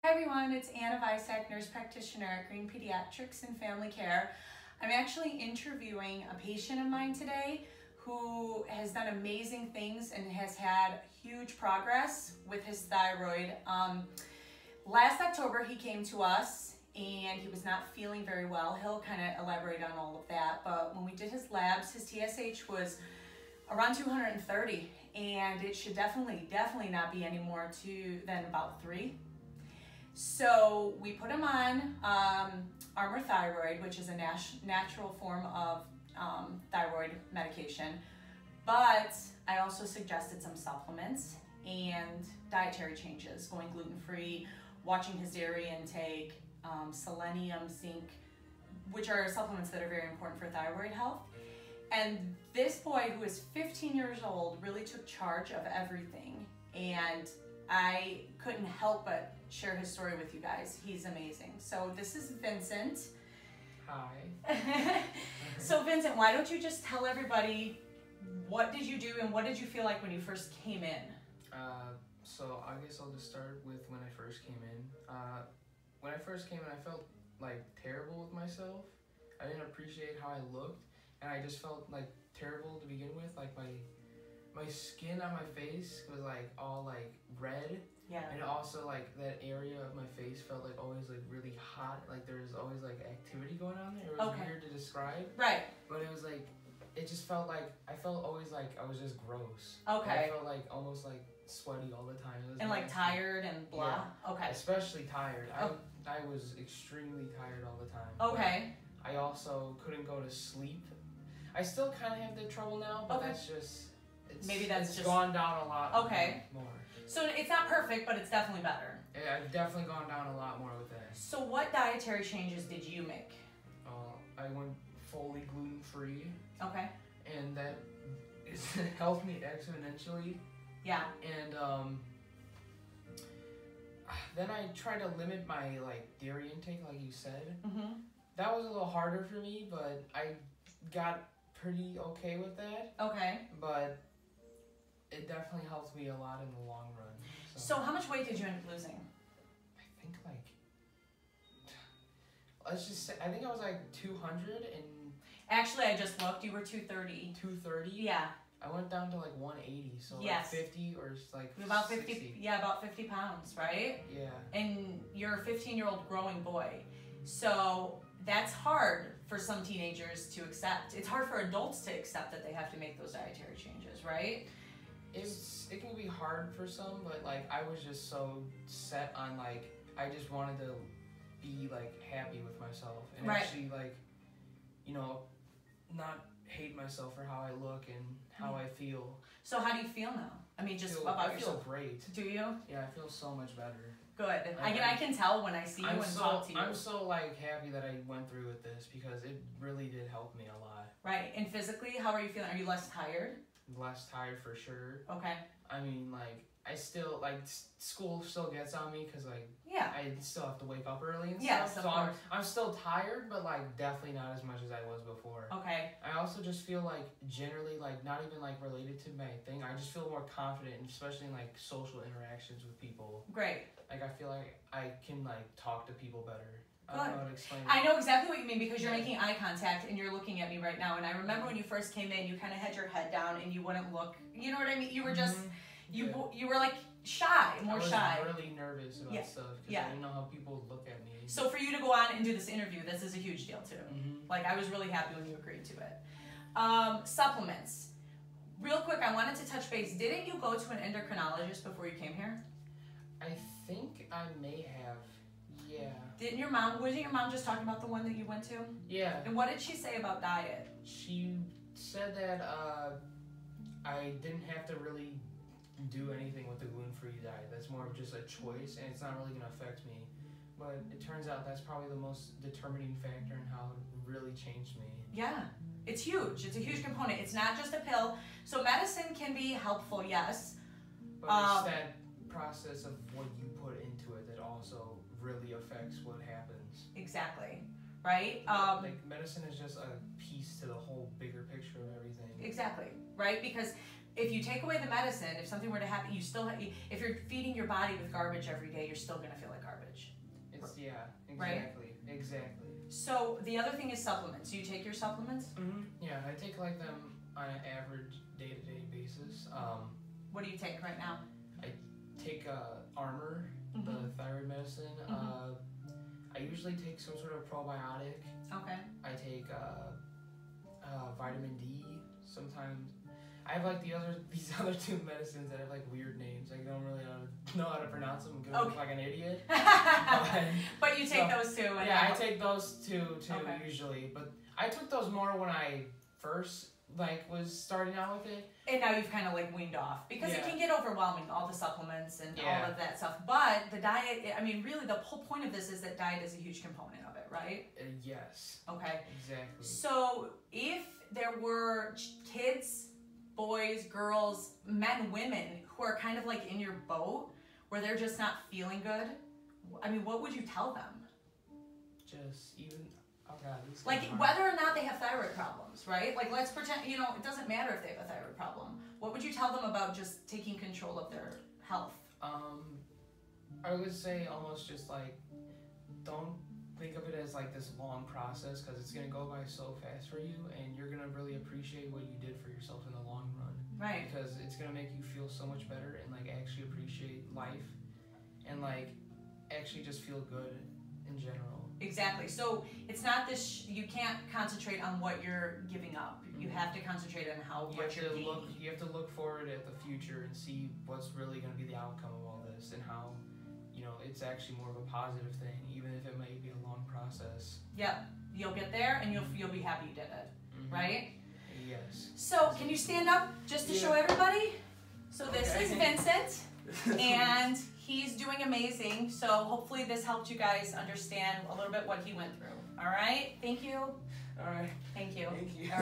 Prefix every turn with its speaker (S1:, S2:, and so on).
S1: Hi everyone, it's Visak, Nurse Practitioner at Green Pediatrics and Family Care. I'm actually interviewing a patient of mine today who has done amazing things and has had huge progress with his thyroid. Last October he came to us and he was not feeling very well. He'll kind of elaborate on all of that, but when we did his labs, his TSH was around 230 and it should definitely not be any more than about 3. So we put him on Armour Thyroid, which is a natural form of thyroid medication, but I also suggested some supplements and dietary changes, going gluten-free, watching his dairy intake, selenium, zinc, which are supplements that are very important for thyroid health. And this boy, who is 15 years old, really took charge of everything, and I couldn't help but share his story with you guys. He's amazing. So this is Vincent.
S2: Hi.
S1: So Vincent, why don't you just tell everybody what did you do and what did you feel like when you first came in?
S2: So I guess I'll just start with when I first came in. When I first came in, I felt like terrible with myself. I didn't appreciate how I looked, and I just felt like terrible to begin with. Like my skin on my face was like all like red.
S1: Yeah.
S2: And also like that area of my face felt like always like really hot. Like there was always like activity going on there. It was weird to describe.
S1: Right.
S2: But it was like, it just felt like, I felt always like I was just gross.
S1: Okay.
S2: Like, I felt like almost like sweaty all the time. It was
S1: and like tired and blah.
S2: Yeah.
S1: Okay.
S2: Especially tired. I was extremely tired all the time.
S1: Okay.
S2: But I also couldn't go to sleep. I still kind of have the trouble now, but that's just, it's gone down a lot more.
S1: So it's not perfect, but it's definitely better.
S2: Yeah, I've definitely gone down a lot more with that.
S1: So what dietary changes did you make?
S2: I went fully gluten-free.
S1: Okay.
S2: And that helped me exponentially.
S1: Yeah.
S2: And then I tried to limit my like dairy intake, like you said.
S1: Mm-hmm.
S2: That was a little harder for me, but I got pretty okay with that.
S1: Okay. But
S2: it definitely helped me a lot in the long run.
S1: So how much weight did you end up losing?
S2: I think like, let's just say, I think I was like 200 and...
S1: Actually, I just looked, you were 230.
S2: 230?
S1: Yeah.
S2: I went down to like 180, so
S1: yes.
S2: Like 50 or like
S1: about
S2: 50.
S1: 50, yeah, about 50 pounds, right?
S2: Yeah.
S1: And you're a 15-year-old growing boy. So that's hard for some teenagers to accept. It's hard for adults to accept that they have to make those dietary changes, right?
S2: It can be hard for some, but like I was just so set on like I just wanted to be like happy with myself and actually like, you know, not hate myself for how I look and how I feel.
S1: So how do you feel now? I mean, just
S2: I feel great.
S1: Do you?
S2: Yeah, I feel so much better.
S1: Good. I can tell when I see you and talk to you.
S2: I'm so like happy that I went through with this because it really did help me a lot.
S1: Right. And physically, how are you feeling? Are you less tired?
S2: Less tired for sure.
S1: Okay.
S2: I mean, like, I still, like, school still gets on me because, like, I still have to wake up early and stuff.
S1: Yes, of
S2: course.
S1: So
S2: I'm still tired, but, like, definitely not as much as I was before.
S1: Okay.
S2: I also just feel, like, generally, like, not even, like, related to my thing. I just feel more confident, especially in, like, social interactions with people.
S1: Great.
S2: Like, I feel like I can, like, talk to people better.
S1: Good.
S2: I don't know how to explain it.
S1: I know exactly what you mean because you're making eye contact and you're looking at me right now. And I remember when you first came in, you kind of had your head down and you wouldn't look. You know what I mean? You were just, you were like shy, more shy.
S2: I was really nervous about stuff because I didn't know how people would look at me.
S1: So for you to go on and do this interview, this is a huge deal too. Like I was really happy when you agreed to it. Supplements. Real quick, I wanted to touch base. Didn't you go to an endocrinologist before you came here?
S2: I think I may have. Yeah.
S1: Wasn't your mom just talking about the one that you went to?
S2: Yeah.
S1: And what did she say about diet?
S2: She said that I didn't have to really do anything with the gluten-free diet. That's more of just a choice, and it's not really going to affect me. But it turns out that's probably the most determining factor in how it really changed me.
S1: Yeah. It's huge. It's a huge component. It's not just a pill. So medicine can be helpful, yes.
S2: But it's that process of what you put into it that also really affects what happens.
S1: Exactly. Right?
S2: Like medicine is just a piece to the whole bigger picture of everything.
S1: Exactly. Right? Because if you take away the medicine, if something were to happen, if you're feeding your body with garbage every day, you're still going to feel like garbage.
S2: Yeah,
S1: right?
S2: Exactly.
S1: So the other thing is supplements. Do you take your supplements?
S2: Yeah, I take like them on an average day-to-day basis.
S1: What do you take right now?
S2: I take Armor, the thyroid medicine. I usually take some sort of probiotic.
S1: Okay.
S2: I take vitamin D sometimes. I have like these other two medicines that have like weird names. I don't really know how to pronounce them. I'm gonna look like an idiot.
S1: But you take those two. And
S2: yeah, I take those two usually. But I took those more when I first was starting out with it.
S1: And now you've kind of like weaned off because it can get overwhelming, all the supplements and all of that stuff. But the diet, I mean, really the whole point of this is that diet is a huge component of it, right?
S2: Yes.
S1: Okay.
S2: Exactly.
S1: So if there were kids, boys, girls, men, women who are kind of like in your boat where they're just not feeling good, I mean, what would you tell them?
S2: Just even, oh God,
S1: like whether or not they have thyroid problems, right? Like let's pretend, you know, it doesn't matter if they have a thyroid problem. What would you tell them about just taking control of their health?
S2: I would say almost just like, don't think of it as like this long process because it's going to go by so fast for you and you're going to really appreciate what you did for yourself in the long run.
S1: Right.
S2: Because it's going to make you feel so much better and like actually appreciate life and like actually just feel good in general.
S1: Exactly. So it's not this, you can't concentrate on what you're giving up. You have to concentrate on what you're gaining.
S2: You have to look forward at the future and see what's really going to be the outcome of all this and how, you know, it's actually more of a positive thing, even if it may be a long process.
S1: Yep. You'll get there and you'll be happy you did it, right?
S2: Yes.
S1: So can you stand up just to show everybody? So this is Vincent and he's doing amazing. So hopefully this helped you guys understand a little bit what he went through. All right. Thank you.
S2: All right.
S1: Thank you.
S2: Thank you.